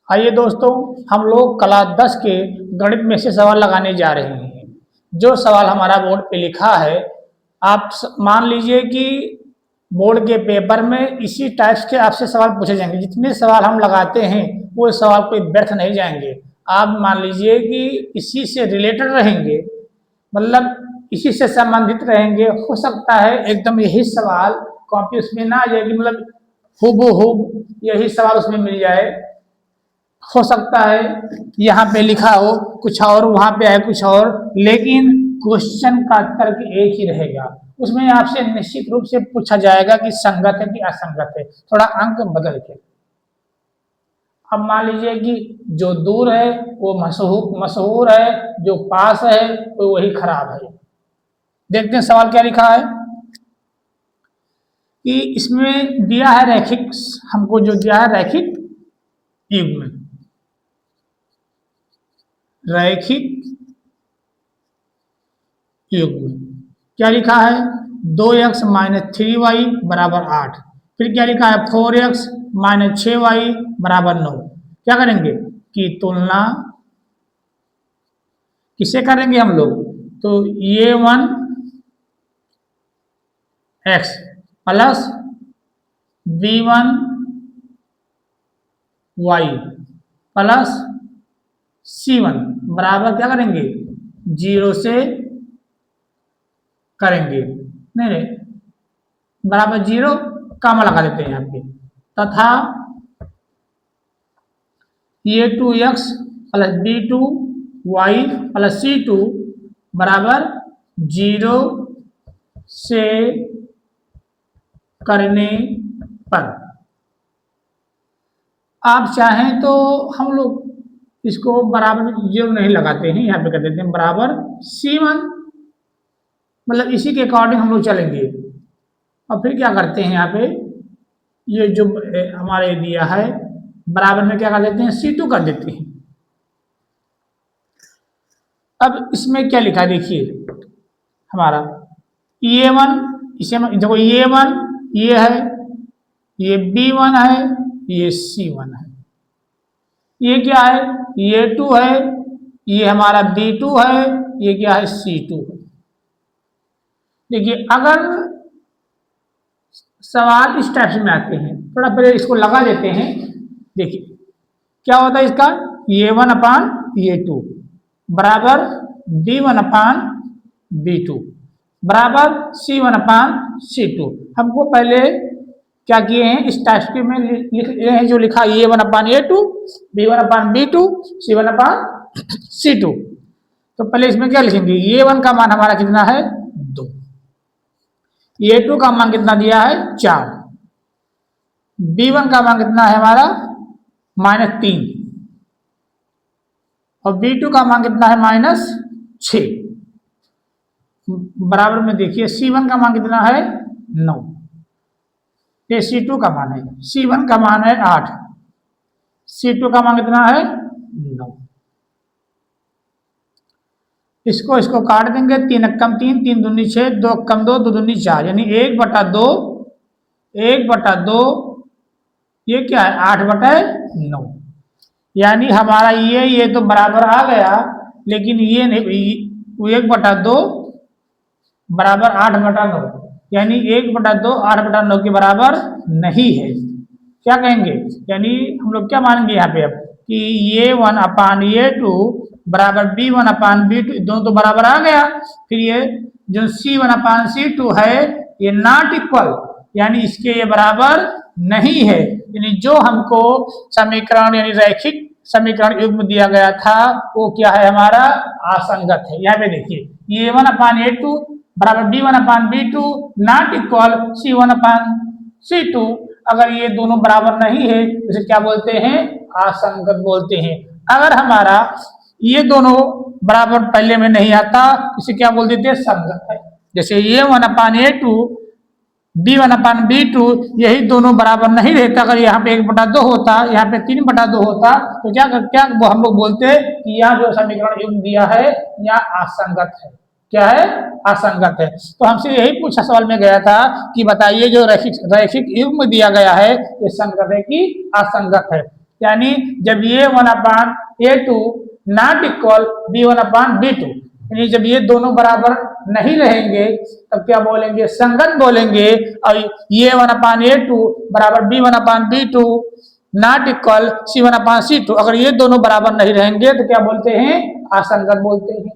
आइए दोस्तों, हम लोग कला 10 के गणित में से सवाल लगाने जा रहे हैं। जो सवाल हमारा बोर्ड पे लिखा है, आप मान लीजिए कि बोर्ड के पेपर में इसी टाइप्स के आपसे सवाल पूछे जाएंगे। जितने सवाल हम लगाते हैं वो सवाल कोई व्यर्थ नहीं जाएंगे। आप मान लीजिए कि इसी से रिलेटेड रहेंगे, मतलब इसी से संबंधित रहेंगे। हो सकता है एकदम यही सवाल कॉपी उसमें ना आ जाएगी, मतलब हूबहू यही सवाल उसमें मिल जाए। हो सकता है यहाँ पे लिखा हो कुछ और, वहाँ पे आए कुछ और, लेकिन क्वेश्चन का तर्क एक ही रहेगा। उसमें आपसे निश्चित रूप से पूछा जाएगा कि संगत है कि असंगत है, थोड़ा अंक बदल के। अब मान लीजिए कि जो दूर है वो मशहूर है, जो पास है वो वही खराब है। देखते हैं सवाल क्या लिखा है कि इसमें दिया है रैखिक, हमको जो दिया है रैखिक युग्म, रैखिक युग्म क्या लिखा है 2x - 3y बराबर 8। फिर क्या लिखा है 4x - 6y बराबर 9। क्या करेंगे कि तुलना किससे करेंगे हम लोग, तो ये 1x plus b1y plus c1 बराबर क्या करेंगे 0 से करेंगे, नहीं बराबर 0 कामा लगा देते हैं यहाँ पे, तथा ये 2x plus b2y plus c2 बराबर 0 से करने पर। आप चाहें तो हम लोग इसको बराबर 0 नहीं लगाते हैं, यहाँ पे कर देते हैं बराबर c1, मतलब इसी के अकॉर्डिंग हम लोग चलेंगे। और फिर क्या करते हैं यहाँ पे, ये जो हमारे दिया है बराबर में क्या कर देते हैं c2 कर देते हैं। अब इसमें क्या लिखा है देखिए हमारा a1, इसे देखो a1 ये है, ये b1 है, ये c1 है, ये क्या है ये 2 है, ये हमारा b2 है, ये क्या है c2 है। देखिए अगर सवाल इस टाइप से में आते हैं, थोड़ा पहले इसको लगा देते हैं। देखिए क्या होता है इसका, ये 1 अपान ये 2 बराबर b1 अपान b2 बराबर c1 अपान c2। हमको पहले क्या किए हैं इस टाइप के में लिख रहे हैं, जो लिखा ये 1 अपान ये 2, b1 अपान b2, c1 अपान c2। तो पहले इसमें क्या लिखेंगे, ये 1 का मान हमारा कितना है 2, ये 2 का मान कितना दिया है 4, b1 का मान कितना है हमारा -3 और b2 का मान कितना है -6। बराबर में देखिए c1 का मान कितना है 9, ये c2 का मान है, c1 का मान है 8, c2 का मान कितना है 9। इसको काट देंगे, 3 कम 3, 3 दूनी 6, 2 कम 2, 2 दूनी 4, यानी 1/2, 1/2 ये क्या है 8/9। यानी हमारा ये तो बराबर आ गया, लेकिन ये नहीं, 1/2 बराबर 8/9, यानी 1/2 8/9 के बराबर नहीं है। क्या कहेंगे, यानी हम लोग क्या मानेंगे यहाँ पे अब कि ये 1 अपान ये 2 बराबर b1 अपान b2, दोनों तो बराबर आ गया। फिर ये जो c1 अपान c2 है ये नॉट इक्वल, यानी इसके ये बराबर नहीं है। यानी जो हमको समीकरण यानी रैखिक समीकरण युग्म दिया गया था वो क्या है हमारा असंगत है। यहाँ पे देखिए ये 1 अपान ये 2 बराबर b1 upon b2 not equal c1 upon c2। अगर ये दोनों बराबर नहीं है तो इसे क्या बोलते हैं असंगत बोलते हैं। अगर हमारा ये दोनों बराबर पहले में नहीं आता इसे क्या बोल देते हैं संगत है। जैसे ये 1 अपान ये 2 b1 अपान b2 यही दोनों बराबर नहीं रहता, अगर यहाँ पे 1/2 होता, यहाँ पे 3/2 होता, तो क्या हम लोग बोलते कि यहाँ जो समीकरण युग्म दिया है यहाँ असंगत है। क्या है असंगत है। तो हमसे यही पूछा सवाल में गया था कि बताइए जो रैखिक युग्म दिया गया है ये संगत है कि असंगत है। यानी जब ये 1/A2 नॉट इक्वल B1/B2, यानी जब ये दोनों बराबर नहीं रहेंगे तब क्या बोलेंगे, संगत बोलेंगे। और ये 1/A2 बराबर B1/B2 नॉट इक्वल C1/C2, अगर ये दोनों बराबर नहीं रहेंगे तो क्या बोलते हैं, असंगत बोलते हैं।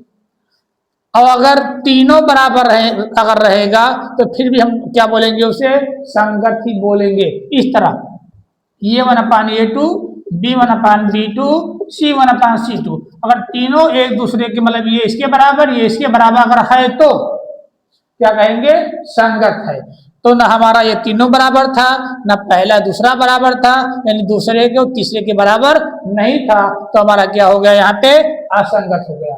और अगर तीनों बराबर रहे, अगर रहेगा तो फिर भी हम क्या बोलेंगे, उसे संगत ही बोलेंगे। इस तरह ये 1/A2 B1/B2 C1/C2, अगर तीनों एक दूसरे के मतलब ये इसके बराबर ये इसके बराबर अगर है तो क्या कहेंगे, संगत है। तो न हमारा ये तीनों बराबर था, न पहला दूसरा बराबर था, यानी दूसरे के और तीसरे के बराबर नहीं था, तो हमारा क्या हो गया, यहाँ पे असंगत हो गया।